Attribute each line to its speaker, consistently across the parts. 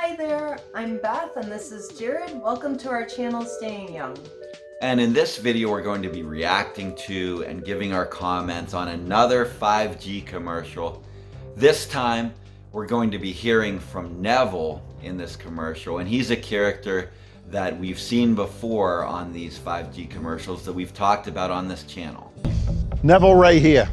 Speaker 1: Hi there, I'm Beth and this is Jared. Welcome to our channel, Staying Young.
Speaker 2: And in this video, we're going to be reacting to and giving our comments on another 5G commercial. This time, we're going to be hearing from Neville in this commercial, and he's a character that we've seen before on these 5G commercials that we've talked about on this channel.
Speaker 3: Neville Ray here.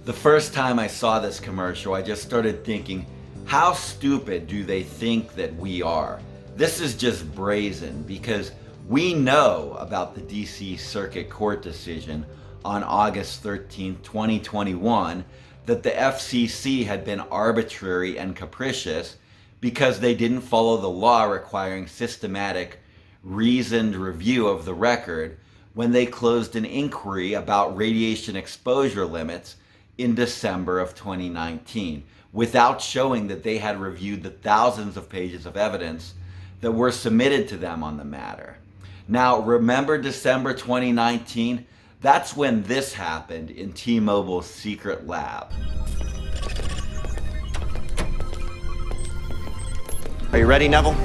Speaker 2: The first time I saw this commercial, I just started thinking, how stupid do they think that we are? This is just brazen because we know about the DC Circuit Court decision on August 13, 2021, that the FCC had been arbitrary and capricious because they didn't follow the law requiring systematic, reasoned review of the record when they closed an inquiry about radiation exposure limits in December of 2019, without showing that they had reviewed the thousands of pages of evidence that were submitted to them on the matter. Now, remember December 2019? That's when this happened in T-Mobile's secret lab.
Speaker 4: Are you ready, Neville?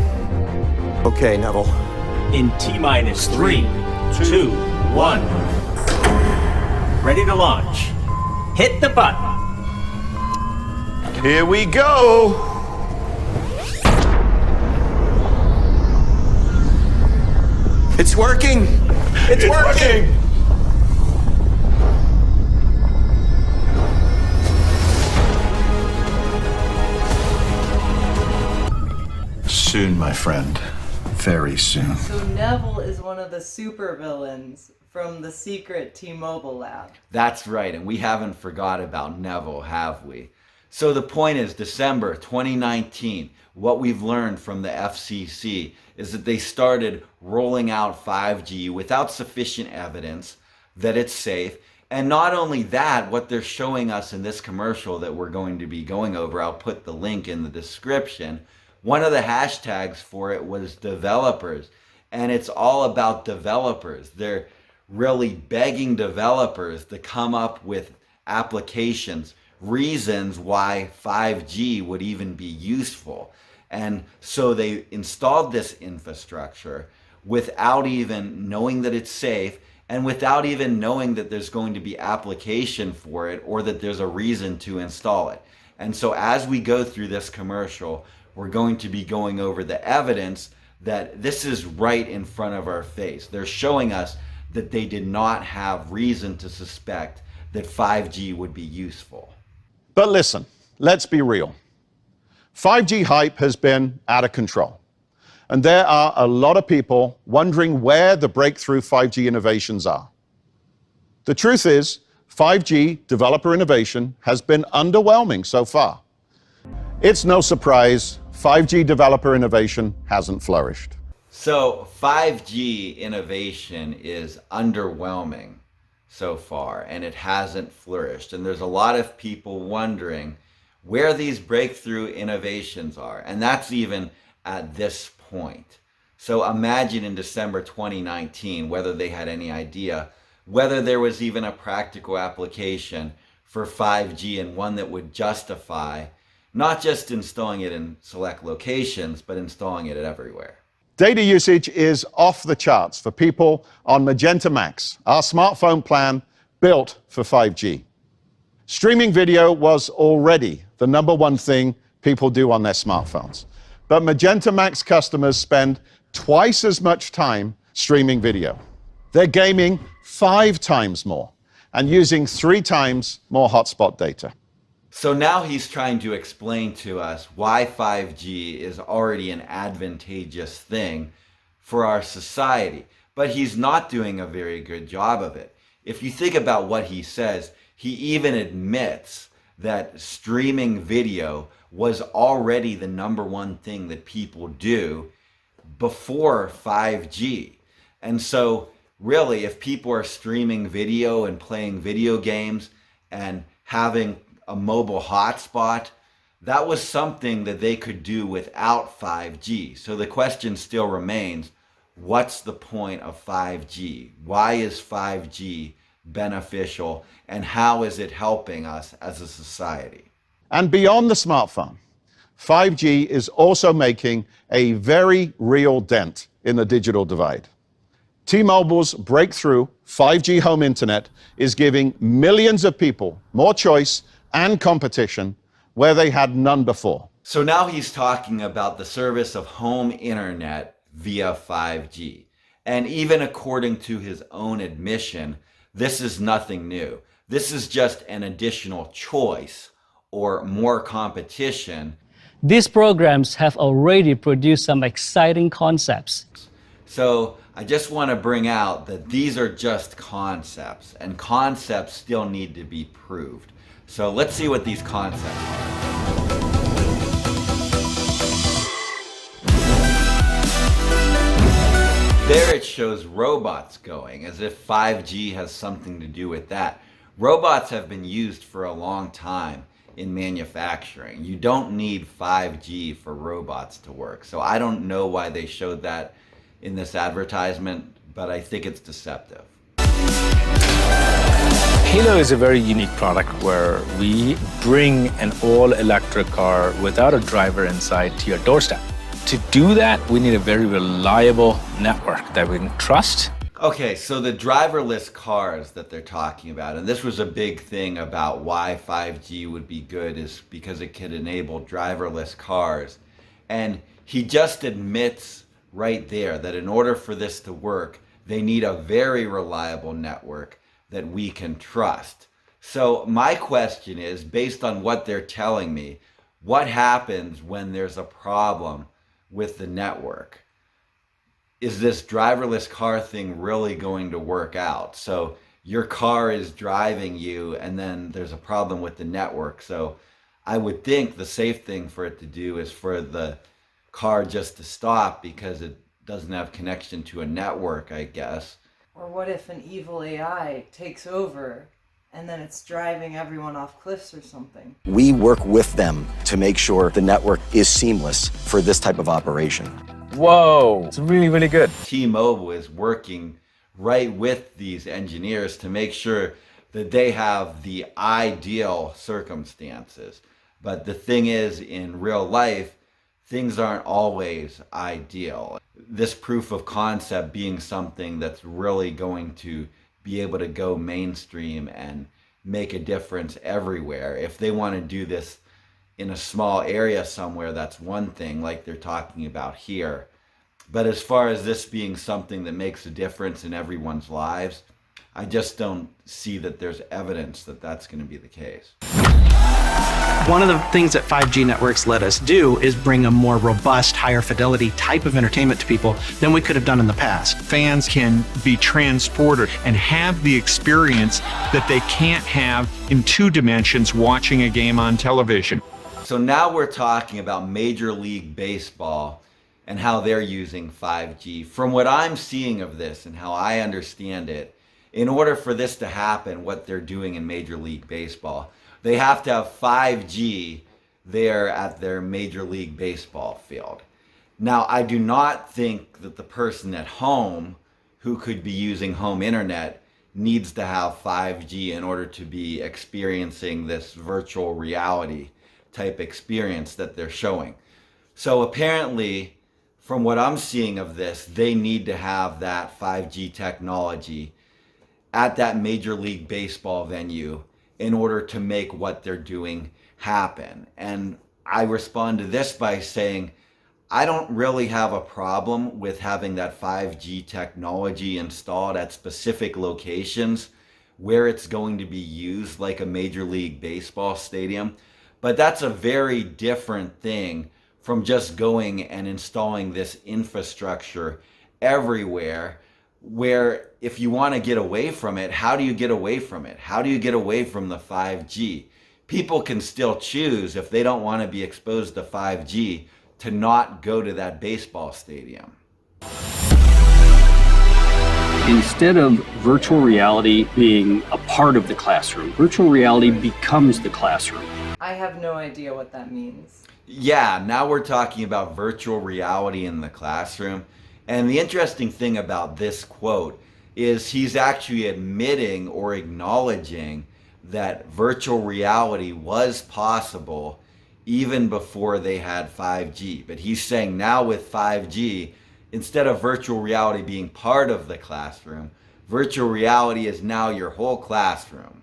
Speaker 4: Okay, Neville.
Speaker 5: In T-minus 3, 2, 1. Ready to launch. Hit the button.
Speaker 4: Here we go! It's working! It's working!
Speaker 6: Soon, my friend. Very soon.
Speaker 1: So Neville is one of the supervillains from the secret T-Mobile lab.
Speaker 2: That's right, and we haven't forgot about Neville, have we? So the point is, December 2019, what we've learned from the FCC is that they started rolling out 5G without sufficient evidence that it's safe. And not only that, what they're showing us in this commercial that we're going to be going over, I'll put the link in the description. One of the hashtags for it was developers, and it's all about developers. They're really begging developers to come up with applications, reasons why 5G would even be useful. And so they installed this infrastructure without even knowing that it's safe and without even knowing that there's going to be application for it or that there's a reason to install it. And so as we go through this commercial, we're going to be going over the evidence that this is right in front of our face. They're showing us that they did not have reason to suspect that 5G would be useful.
Speaker 3: But listen, let's be real. 5G hype has been out of control. And there are a lot of people wondering where the breakthrough 5G innovations are. The truth is, 5G developer innovation has been underwhelming so far. It's no surprise 5G developer innovation hasn't flourished.
Speaker 2: So 5G innovation is underwhelming so far, and it hasn't flourished. And there's a lot of people wondering where these breakthrough innovations are, and that's even at this point. So imagine in December 2019 whether they had any idea whether there was even a practical application for 5G and one that would justify not just installing it in select locations, but installing it everywhere.
Speaker 3: Data usage is off the charts for people on Magenta Max, our smartphone plan built for 5G. Streaming video was already the #1 thing people do on their smartphones. But Magenta Max customers spend twice as much time streaming video. They're gaming 5 times more and using 3 times more hotspot data.
Speaker 2: So now he's trying to explain to us why 5G is already an advantageous thing for our society, but he's not doing a very good job of it. If you think about what he says, he even admits that streaming video was already the #1 thing that people do before 5G. And so really, if people are streaming video and playing video games and having a mobile hotspot, that was something that they could do without 5G. So the question still remains, what's the point of 5G? Why is 5G beneficial, and how is it helping us as a society?
Speaker 3: And beyond the smartphone, 5G is also making a very real dent in the digital divide. T-Mobile's breakthrough 5G home internet is giving millions of people more choice and competition where they had none before.
Speaker 2: So now he's talking about the service of home internet via 5G. And even according to his own admission, this is nothing new. This is just an additional choice or more competition.
Speaker 7: These programs have already produced some exciting concepts.
Speaker 2: So I just want to bring out that these are just concepts, and concepts still need to be proved. So let's see what these concepts are. There it shows robots going, as if 5G has something to do with that. Robots have been used for a long time in manufacturing. You don't need 5G for robots to work. So I don't know why they showed that in this advertisement, but I think it's deceptive.
Speaker 8: Halo is a very unique product where we bring an all-electric car without a driver inside to your doorstep. To do that, we need a very reliable network that we can trust.
Speaker 2: Okay, so the driverless cars that they're talking about, and this was a big thing about why 5G would be good, is because it could enable driverless cars. And he just admits right there that in order for this to work, they need a very reliable network that we can trust. So my question is, based on what they're telling me, what happens when there's a problem with the network? Is this driverless car thing really going to work out? So your car is driving you and then there's a problem with the network. So I would think the safe thing for it to do is for the car just to stop because it doesn't have connection to a network, I guess.
Speaker 1: Or what if an evil AI takes over and then it's driving everyone off cliffs or something?
Speaker 4: We work with them to make sure the network is seamless for this type of operation.
Speaker 8: Whoa, it's really, really good.
Speaker 2: T-Mobile is working right with these engineers to make sure that they have the ideal circumstances. But the thing is, in real life, things aren't always ideal. This proof of concept being something that's really going to be able to go mainstream and make a difference everywhere. If they want to do this in a small area somewhere, that's one thing, like they're talking about here. But as far as this being something that makes a difference in everyone's lives, I just don't see that there's evidence that that's going to be the case.
Speaker 9: One of the things that 5G networks let us do is bring a more robust, higher fidelity type of entertainment to people than we could have done in the past.
Speaker 10: Fans can be transported and have the experience that they can't have in 2 dimensions watching a game on television.
Speaker 2: So now we're talking about Major League Baseball and how they're using 5G. From what I'm seeing of this and how I understand it, in order for this to happen, what they're doing in Major League Baseball, they have to have 5G there at their Major League Baseball field. Now, I do not think that the person at home who could be using home internet needs to have 5G in order to be experiencing this virtual reality type experience that they're showing. So apparently, from what I'm seeing of this, they need to have that 5G technology at that Major League Baseball venue in order to make what they're doing happen. And I respond to this by saying, I don't really have a problem with having that 5G technology installed at specific locations where it's going to be used, like a Major League Baseball stadium. But that's a very different thing from just going and installing this infrastructure everywhere, where if you want to get away from it, how do you get away from it? How do you get away from the 5G? People can still choose, if they don't want to be exposed to 5G, to not go to that baseball stadium.
Speaker 11: Instead of virtual reality being a part of the classroom, virtual reality becomes the classroom.
Speaker 1: I have no idea what that means.
Speaker 2: Yeah, now we're talking about virtual reality in the classroom. And the interesting thing about this quote is he's actually admitting or acknowledging that virtual reality was possible even before they had 5G. But he's saying now with 5G, instead of virtual reality being part of the classroom, virtual reality is now your whole classroom,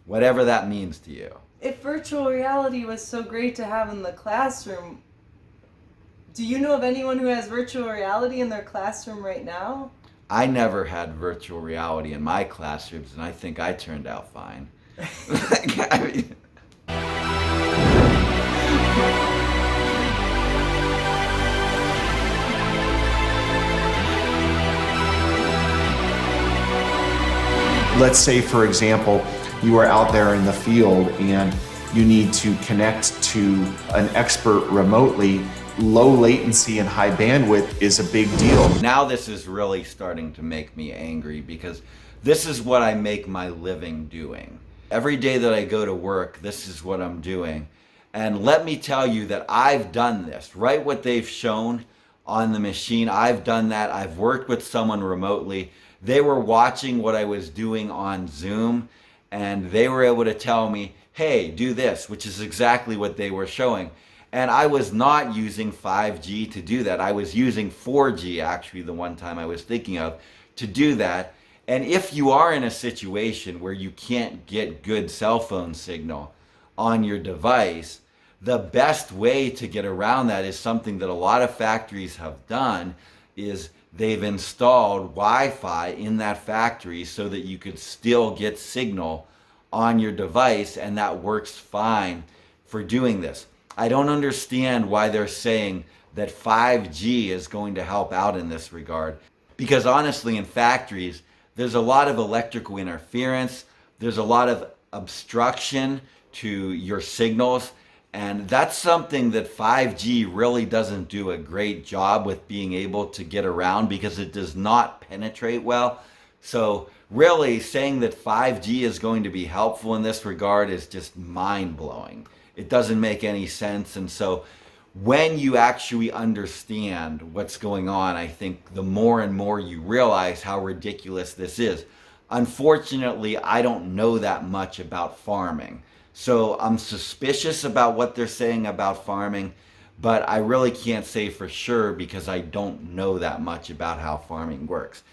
Speaker 2: whatever that means to you.
Speaker 1: If virtual reality was so great to have in the classroom, do you know of anyone who has virtual reality in their classroom right now?
Speaker 2: I never had virtual reality in my classrooms, and I think I turned out fine. I mean,
Speaker 12: let's say, for example, you are out there in the field and you need to connect to an expert remotely. Low latency and high bandwidth is a big deal.
Speaker 2: now this is really starting to make me angry because this is what I make my living doing. Every day that I go to work, this is what I'm doing. And let me tell you that I've done this, right? What they've shown on the machine, I've done that. I've worked with someone remotely. They were watching what I was doing on Zoom, and they were able to tell me, hey, do this, which is exactly what they were showing. And I was not using 5G to do that. I was using 4G, actually, the one time I was thinking of, to do that. And if you are in a situation where you can't get good cell phone signal on your device, the best way to get around that is something that a lot of factories have done, is they've installed Wi-Fi in that factory so that you could still get signal on your device, and that works fine for doing this. I don't understand why they're saying that 5G is going to help out in this regard, because honestly, in factories, there's a lot of electrical interference, there's a lot of obstruction to your signals, and that's something that 5G really doesn't do a great job with being able to get around, because it does not penetrate well. So really saying that 5G is going to be helpful in this regard is just mind-blowing. It doesn't make any sense. And so when you actually understand what's going on, I think the more and more you realize how ridiculous this is. Unfortunately, I don't know that much about farming. So I'm suspicious about what they're saying about farming, but I really can't say for sure because I don't know that much about how farming works.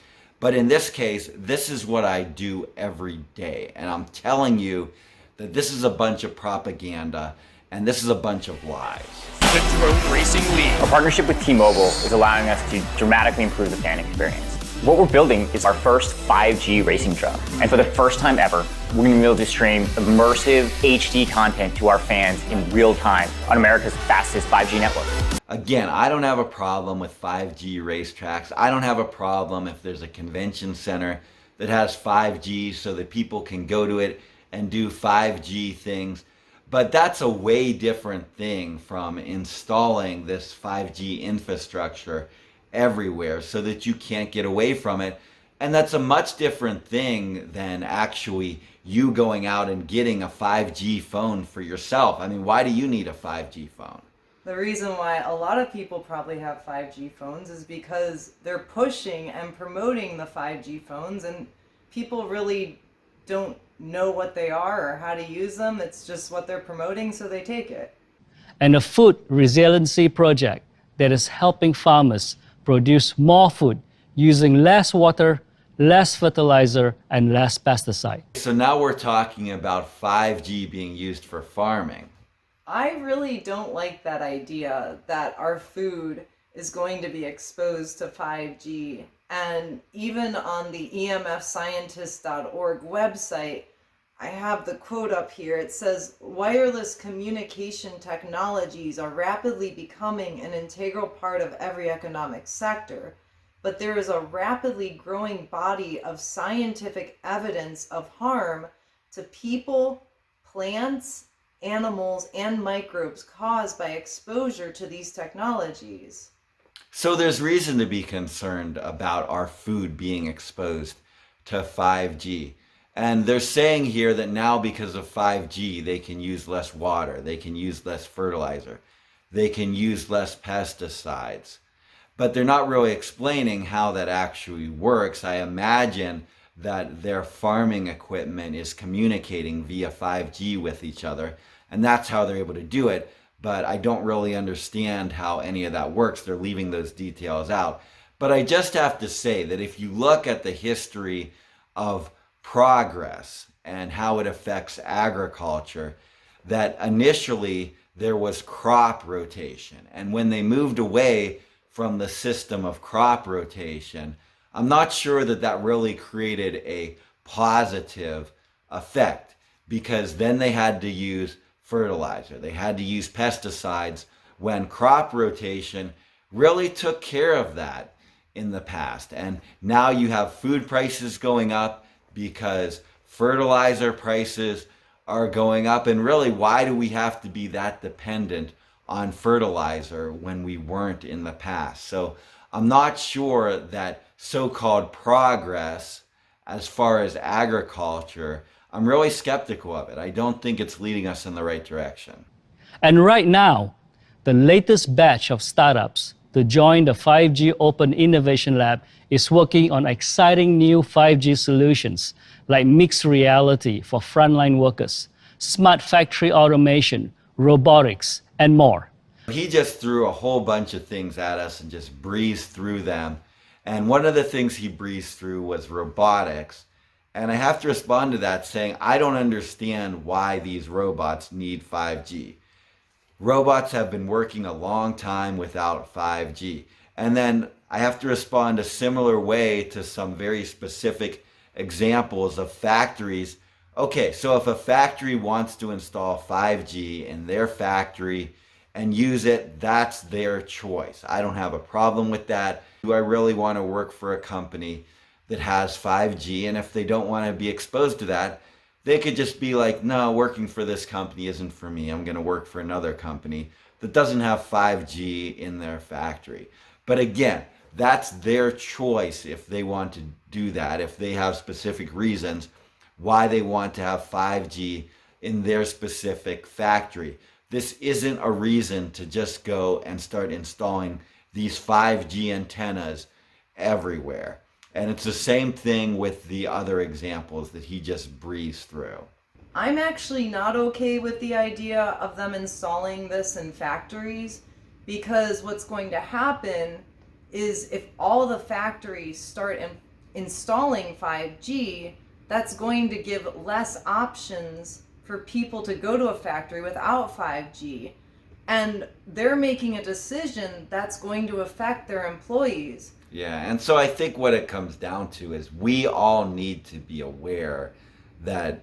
Speaker 2: But in this case, this is what I do every day. And I'm telling you that this is a bunch of propaganda and this is a bunch of lies.
Speaker 13: The Drone Racing League. Our partnership with T-Mobile is allowing us to dramatically improve the fan experience. What we're building is our first 5G racing drone. And for the first time ever, we're going to be able to stream immersive HD content to our fans in real time on America's fastest 5G network.
Speaker 2: Again, I don't have a problem with 5G racetracks. I don't have a problem if there's a convention center that has 5G so that people can go to it and do 5G things. But that's a way different thing from installing this 5G infrastructure everywhere so that you can't get away from it. And that's a much different thing than actually you going out and getting a 5G phone for yourself. I mean, why do you need a 5G phone?
Speaker 1: The reason why a lot of people probably have 5G phones is because they're pushing and promoting the 5G phones, and people really don't know what they are or how to use them. It's just what they're promoting, so they take it.
Speaker 7: And a food resiliency project that is helping farmers produce more food using less water, less fertilizer, and less pesticide.
Speaker 2: So now we're talking about 5G being used for farming.
Speaker 1: I really don't like that idea that our food is going to be exposed to 5G. And even on the emfscientist.org website, I have the quote up here. It says, "Wireless communication technologies are rapidly becoming an integral part of every economic sector, but there is a rapidly growing body of scientific evidence of harm to people, plants, animals, and microbes caused by exposure to these technologies."
Speaker 2: So there's reason to be concerned about our food being exposed to 5G. And they're saying here that now because of 5G, they can use less water, they can use less fertilizer, they can use less pesticides. But they're not really explaining how that actually works. I imagine that their farming equipment is communicating via 5G with each other, and that's how they're able to do it. but I don't really understand how any of that works. They're leaving those details out. But I just have to say that if you look at the history of progress and how it affects agriculture, that initially there was crop rotation. And when they moved away from the system of crop rotation, I'm not sure that that really created a positive effect, because then they had to use fertilizer. They had to use pesticides when crop rotation really took care of that in the past. And now you have food prices going up because fertilizer prices are going up. And really, why do we have to be that dependent on fertilizer when we weren't in the past? So I'm not sure that so-called progress as far as agriculture, I'm really skeptical of it. I don't think it's leading us in the right direction.
Speaker 7: And right now, the latest batch of startups to join the 5G Open Innovation Lab is working on exciting new 5G solutions like mixed reality for frontline workers, smart factory automation, robotics, and more.
Speaker 2: He just threw a whole bunch of things at us and just breezed through them. And one of the things he breezed through was robotics. And I have to respond to that saying, I don't understand why these robots need 5G. Robots have been working a long time without 5G. And then I have to respond a similar way to some very specific examples of factories. Okay, so if a factory wants to install 5G in their factory and use it, that's their choice. I don't have a problem with that. Do I really want to work for a company that has 5G? And if they don't want to be exposed to that, they could just be like, no, working for this company isn't for me. I'm going to work for another company that doesn't have 5G in their factory. But again, that's their choice if they want to do that, if they have specific reasons why they want to have 5G in their specific factory. This isn't a reason to just go and start installing these 5G antennas everywhere. And it's the same thing with the other examples that he just breezed through.
Speaker 1: I'm actually not okay with the idea of them installing this in factories, because what's going to happen is if all the factories start installing 5G, that's going to give less options for people to go to a factory without 5G. And they're making a decision that's going to affect their employees.
Speaker 2: Yeah, and so I think what it comes down to is we all need to be aware that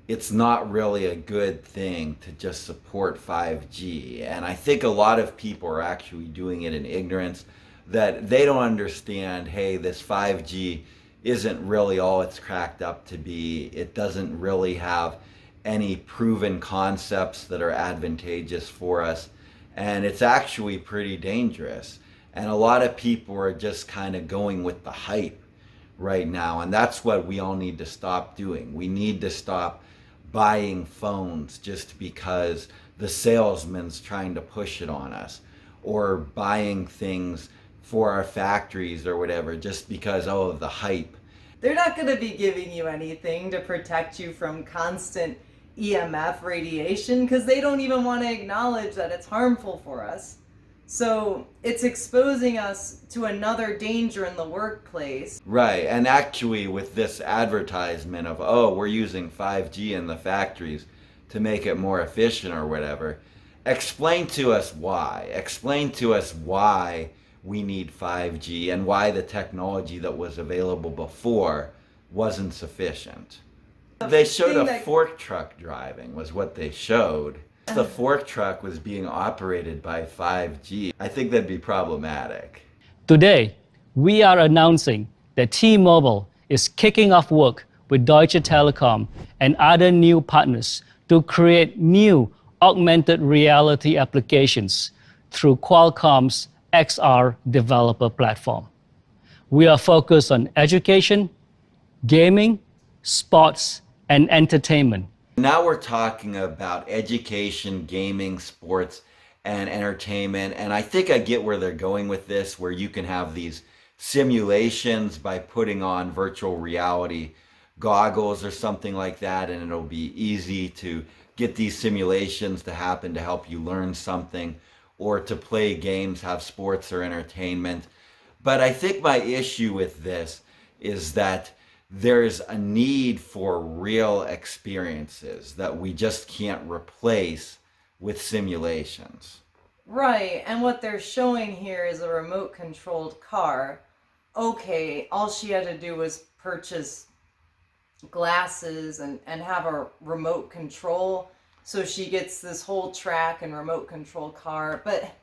Speaker 2: it's not really a good thing to just support 5G. And I think a lot of people are actually doing it in ignorance, that they don't understand, hey, this 5G isn't really all it's cracked up to be. It doesn't really have any proven concepts that are advantageous for us. And it's actually pretty dangerous. And a lot of people are just kind of going with the hype right now. And that's what we all need to stop doing. We need to stop buying phones just because the salesman's trying to push it on us, or buying things for our factories or whatever just because, oh, of the hype.
Speaker 1: They're not going to be giving you anything to protect you from constant EMF radiation, because they don't even want to acknowledge that it's harmful for us. So it's exposing us to another danger in the workplace.
Speaker 2: Right, and actually with this advertisement of, oh, we're using 5G in the factories to make it more efficient or whatever, explain to us why. Explain to us why we need 5G and why the technology that was available before wasn't sufficient. They showed a fork truck driving was what they showed. The fork truck was being operated by 5G. I think that'd be problematic.
Speaker 7: Today, we are announcing that T-Mobile is kicking off work with Deutsche Telekom and other new partners to create new augmented reality applications through Qualcomm's XR developer platform. We are focused on education, gaming, sports, and entertainment.
Speaker 2: Now we're talking about education, gaming, sports, and entertainment. And I think I get where they're going with this, where you can have these simulations by putting on virtual reality goggles or something like that, and it'll be easy to get these simulations to happen to help you learn something, or to play games, have sports or entertainment. But I think my issue with this is that there's a need for real experiences that we just can't replace with simulations.
Speaker 1: Right, and what they're showing here is a remote controlled car. Okay, all she had to do was purchase glasses and have a remote control, so she gets this whole track and remote control car. But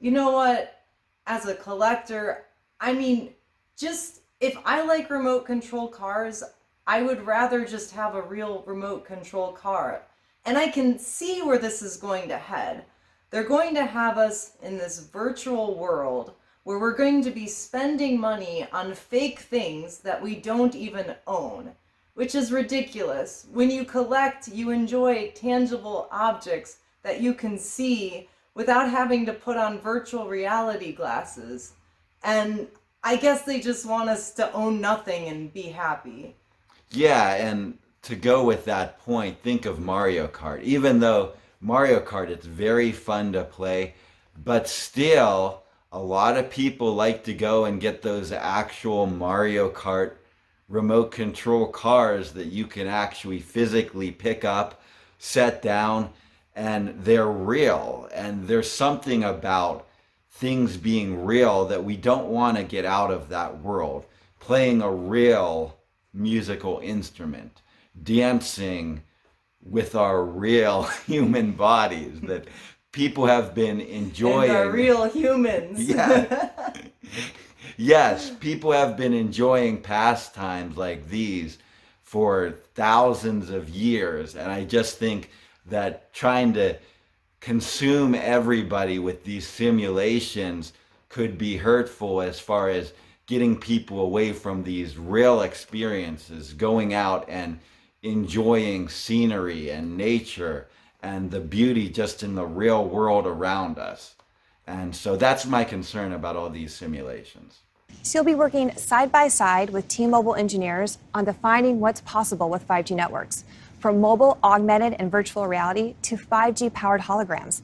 Speaker 1: you know what? As a collector, I mean, just if I like remote control cars, I would rather just have a real remote control car. And I can see where this is going to head. They're going to have us in this virtual world where we're going to be spending money on fake things that we don't even own, which is ridiculous. When you collect, you enjoy tangible objects that you can see without having to put on virtual reality glasses. And I guess they just want us to own nothing and be happy.
Speaker 2: Yeah, and to go with that point, think of Mario Kart. Even though Mario Kart, it's very fun to play, but still a lot of people like to go and get those actual Mario Kart remote control cars that you can actually physically pick up, set down, and they're real. And there's something about things being real that we don't want to get out of that world. Playing a real musical instrument, dancing with our real human bodies that people have been enjoying.
Speaker 1: And our real humans.
Speaker 2: Yeah. Yes, people have been enjoying pastimes like these for thousands of years. And I just think that trying to consume everybody with these simulations could be hurtful as far as getting people away from these real experiences, going out and enjoying scenery and nature and the beauty just in the real world around us. And so that's my concern about all these simulations.
Speaker 14: So you'll be working side by side with T-Mobile engineers on defining what's possible with 5G networks, from mobile, augmented, and virtual reality to 5G-powered holograms,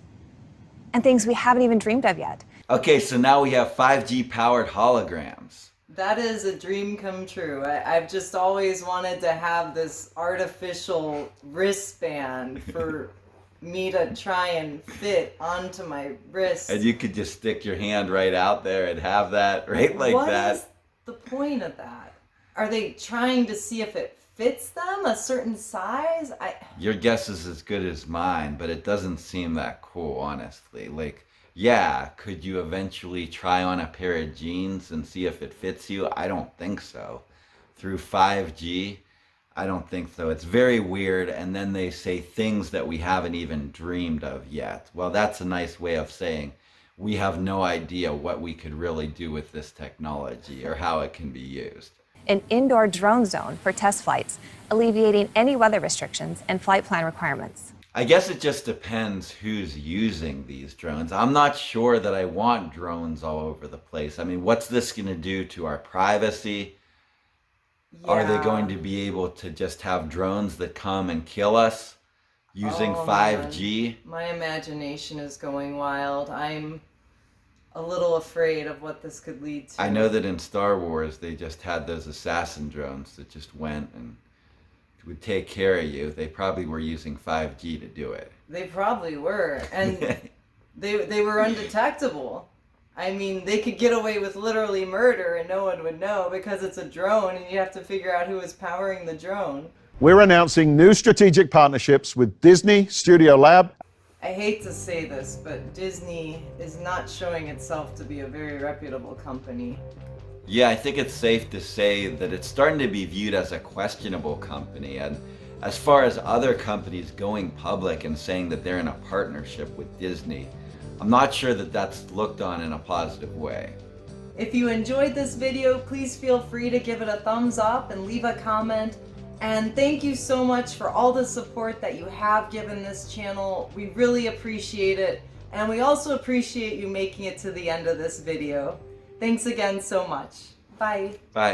Speaker 14: and things we haven't even dreamed of yet.
Speaker 2: Okay, so now we have 5G-powered holograms.
Speaker 1: That is a dream come true. I've just always wanted to have this artificial wristband for me to try and fit onto my wrist.
Speaker 2: And you could just stick your hand right out there and have that right like that.
Speaker 1: What is the point of that? Are they trying to see if it fits them a certain size?
Speaker 2: Your guess is as good as mine, but it doesn't seem that cool, honestly. Like, yeah, could you eventually try on a pair of jeans and see if it fits you? I don't think so. Through 5G, I don't think so. It's very weird, and then they say things that we haven't even dreamed of yet. Well, that's a nice way of saying we have no idea what we could really do with this technology or how it can be used.
Speaker 14: An indoor drone zone for test flights, alleviating any weather restrictions and flight plan requirements.
Speaker 2: I guess it just depends who's using these drones. I'm not sure that I want drones all over the place. I mean, what's this going to do to our privacy? Yeah. Are they going to be able to just have drones that come and kill us using 5G?
Speaker 1: Man. My imagination is going wild. I'm a little afraid of what this could lead to.
Speaker 2: I know that in Star Wars, they just had those assassin drones that just went and would take care of you. They probably were using 5G to do it.
Speaker 1: They probably were. And they were undetectable. I mean, they could get away with literally murder and no one would know because it's a drone and you have to figure out who is powering the drone.
Speaker 3: We're announcing new strategic partnerships with Disney, Studio Lab.
Speaker 1: I hate to say this, but Disney is not showing itself to be a very reputable company.
Speaker 2: Yeah, I think it's safe to say that it's starting to be viewed as a questionable company. And as far as other companies going public and saying that they're in a partnership with Disney, I'm not sure that that's looked on in a positive way.
Speaker 1: If you enjoyed this video, please feel free to give it a thumbs up and leave a comment. And thank you so much for all the support that you have given this channel. We really appreciate it. And we also appreciate you making it to the end of this video. Thanks again so much. Bye.
Speaker 2: Bye.